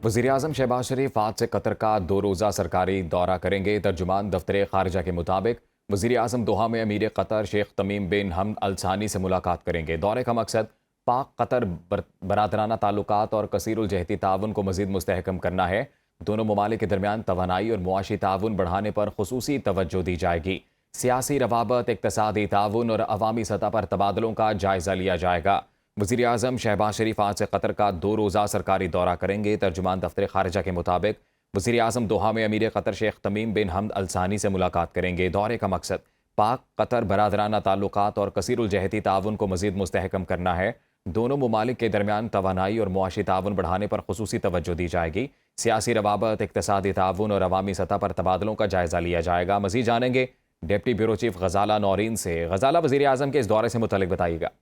वज़ीर-ए-आज़म शहबाज शरीफ आज से कतर का 2 रोज़ा सरकारी दौरा करेंगे। तर्जुमान दफ्तर ख़ारिजा के मुताबिक वज़ीर-ए-आज़म दोहा में अमीर कतर शेख तमीम बिन हमद अल सानी से मुलाकात करेंगे। दौरे का मकसद पाक कतर बरादराना ताल्लुकात और कसीरुल जहती ताउन को मज़ीद मुस्तहकम करना है। दोनों ममालिक के दरमियान तवानाई और मुआशी ताउन बढ़ाने पर खुसूसी तवज्जो दी जाएगी। सियासी रवाबत, इक़्तिसादी ताउन और अवामी सतह पर तबादलों का जायज़ा लिया जाएगा। वज़ीर-ए-आज़म शहबाज शरीफ आज से कतर का 2 रोज़ा सरकारी दौरा करेंगे। तर्जुमान दफ्तर ख़ारिजा के मुताबिक वज़ीर-ए-आज़म दोहा में अमीर कतर शेख तमीम बिन हमद अल सानी से मुलाकात करेंगे। दौरे का मकसद पाक कतर बरादराना ताल्लुकात और कसीरुल जहती ताउन को मज़ीद मुस्तहकम करना है। दोनों ममालिक के दरमियान तवानाई और मुआशी ताउन बढ़ाने पर खुसूसी तवज्जो दी जाएगी। सियासी रवाबत, इक़्तिसादी ताउन और अवामी सतह पर तबादलों का जायज़ा लिया जाएगा। मज़ीद जानेंगे डिप्टी ब्यूरो चीफ गजाला नौरीन से। गजाला, वज़ीर-ए-आज़म के इस दौरे से मुतल्लिक़ बताइएगा।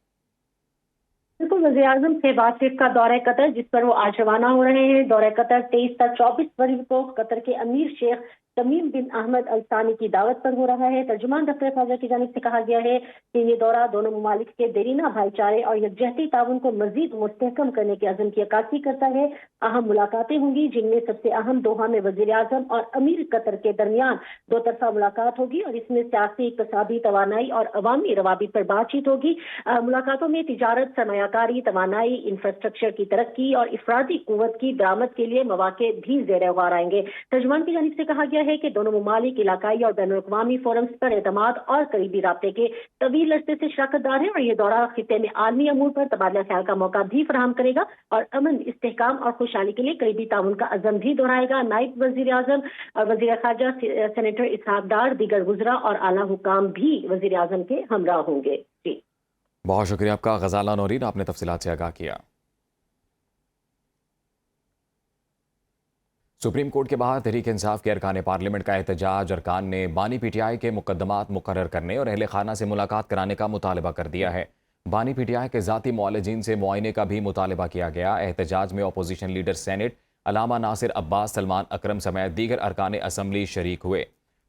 बिल्कुल, वज़ीर-ए-आज़म शहबाज शरीफ का दौरा कतर, जिस पर वो आज रवाना हो रहे हैं। दौरा कतर 23 से 24 फरवरी को कतर के अमीर शेख तमीम बिन अहमद अल सानी की दावत पर हो रहा है। तर्जुमान दफ्तर ख़ारिजा की जानिब से कहा गया है कि ये दौरा दोनों ममालिक के देरीना भाईचारे और यकजहती ताउन को मज़ीद मुस्तहकम करने के अज़्म की अक्कासी करता है। अहम मुलाकातें होंगी, जिनमें सबसे अहम दोहा में वज़ीर-ए-आज़म और अमीर कतर के दरमियान 2 तरफ़ा मुलाकात होगी और इसमें सियासी, इक़्तिसादी, तवानाई और अवामी रवाबित पर बातचीत होगी। मुलाकातों में तिजारत, सरमायाकारी, तवानाई, इंफ्रास्ट्रक्चर की तरक्की और इफरादी कुव्वत की दरामद के लिए मौक़े भी ज़ेर गौर आएंगे। तर्जुमान की जानिब से कहा गया है कि दोनों ममालिक इलाकाई और बैनुल-अक़वामी फोरम्स पर एतमाद और करीबी राब्ते के तवील अरसे से शराकतदार है और ये दौरा खित्ते में आलमी अमूर पर तबादला ख्याल का मौका भी फराहम करेगा और अमन, इस्तेहकाम और खुशहाली के लिए करीबी ताउन का अज़म भी दोहराएगा। नायब वज़ीर-ए-आज़म और वज़ीर ख़ारिजा सेनेटर इसहाक डार, दीगर वज़रा और आला हुकाम भी वज़ीर-ए-आज़म के हमरा होंगे। जी, बहुत शुक्रिया आपका गजाला नौरीन, आपने तफसीलात से आगाह किया। सुप्रीम कोर्ट के बाहर तहरीक इंसाफ के अरकान पार्लियामेंट का एहतजाज। अरकान ने बानी पीटीआई के मुकदमात मुकर्रर करने और अहले खाना से मुलाकात कराने का मुतालबा कर दिया है। बानी पीटीआई के ज़ाती मुआलिजीन से मुआयने का भी मुतालबा किया गया। एहतजाज में अपोजिशन लीडर सेनेट अलामा नासिर अब्बास, सलमान अकरम समेत दीगर अरकान असम्बली शरीक हुए।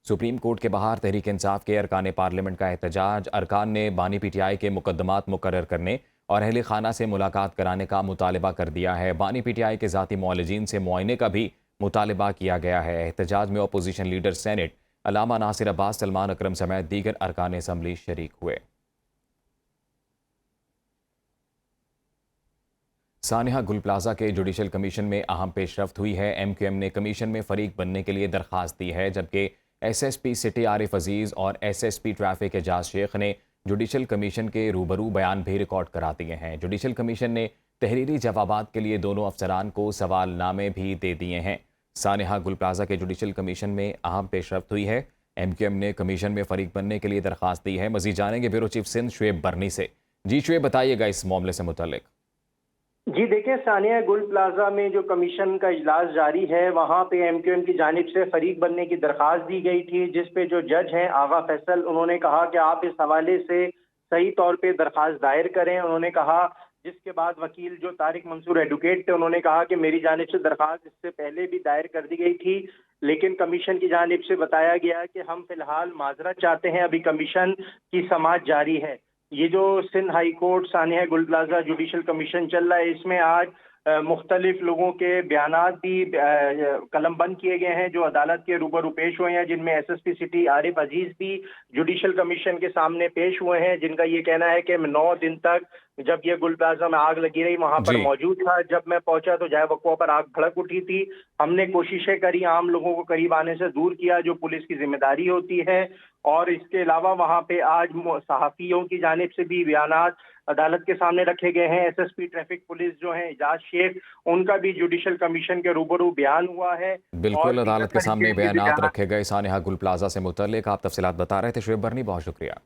सुप्रीम कोर्ट के बाहर तहरीक इंसाफ के अरकान पार्लियामेंट का एहतजाज। अरकान ने बानी पीटीआई के मुकदमात मुकर्रर करने और अहले खाना से मुलाकात कराने का मुतालबा कर दिया है। बानी पीटीआई के ज़ाती मुआलिजीन से मुआयने का भी मुतालबा किया गया है। एहतजाज में अपोजिशन लीडर सेनेट अलामा नासिर अब्बास, सलमान अकरम समेत दीगर अरकान असम्बली शरीक हुए। सानिहा गुल प्लाजा के जुडिशल कमीशन में अहम पेशरफ्त हुई है। MQM ने कमीशन में फरीक बनने के लिए दरख्वास्त दी है, जबकि SSP सिटी आरिफ अजीज़ और SSP ट्रैफिक एजाज शेख ने जुडिशल कमीशन के रूबरू बयान भी रिकॉर्ड करा दिए हैं। जुडिशल कमीशन ने तहरीरी जवाबात के लिए दोनों अफसरान को सवालनामे भी दे दिए हैं। सानिहा गुल प्लाजा के जुडिशल कमीशन में अहम पेशरफ्त हुई है। MQM ने कमीशन में फरीक बनने के लिए दरख्वास्त दी है। मजीद जानेंगे ब्यूरो चीफ सिंध शुएब बरनी से। जी शुएब, बताइएगा इस मामले से मुतल्लिक। जी देखिए, सानिया गुल प्लाजा में जो कमीशन का इजलास जारी है, वहाँ पे MQM की जानिब से फरीक बनने की दरख्वास्त दी गई थी, जिस पे जो जज हैं आगा फैसल, उन्होंने कहा कि आप इस हवाले से सही तौर पे दरख्वास्त दायर करें। उन्होंने कहा, जिसके बाद वकील जो तारिक मंसूर एडवोकेट थे, उन्होंने कहा कि मेरी जानिब से दरख्वास्त इससे पहले भी दायर कर दी गई थी, लेकिन कमीशन की जानिब से बताया गया कि हम फिलहाल माजरत चाहते हैं, अभी कमीशन की समाअत जारी है। ये जो सिंध हाई कोर्ट सानिया गुल प्लाजा जुडिशल कमीशन चल रहा है, इसमें आज मुख्तलिफ लोगों के बयानात भी कलमबंद किए गए हैं जो अदालत के रूबरू पेश हुए हैं, जिनमें SSP सिटी आरिफ अजीज भी जुडिशल कमीशन के सामने पेश हुए हैं, जिनका ये कहना है कि 9 दिन तक जब ये गुल प्लाजा में आग लगी रही वहां पर मौजूद था। जब मैं पहुंचा तो जाए वक़्वा पर आग भड़क उठी थी। हमने कोशिशें करी, आम लोगों को करीब आने से दूर किया, जो पुलिस की जिम्मेदारी होती है। और इसके अलावा वहां पे आज सहाफियों की जानिब से भी बयानात अदालत के सामने रखे गए हैं। SSP ट्रैफिक पुलिस जो है एजाज शेख, उनका भी जुडिशल कमीशन के रूबरू बयान हुआ है। बिल्कुल, अदालत के सामने बयानात रखे गए सानिहा गुल प्लाजा से मुतल्लिक आप तफसीलात बता रहे थे शुएब बरनी, बहुत शुक्रिया।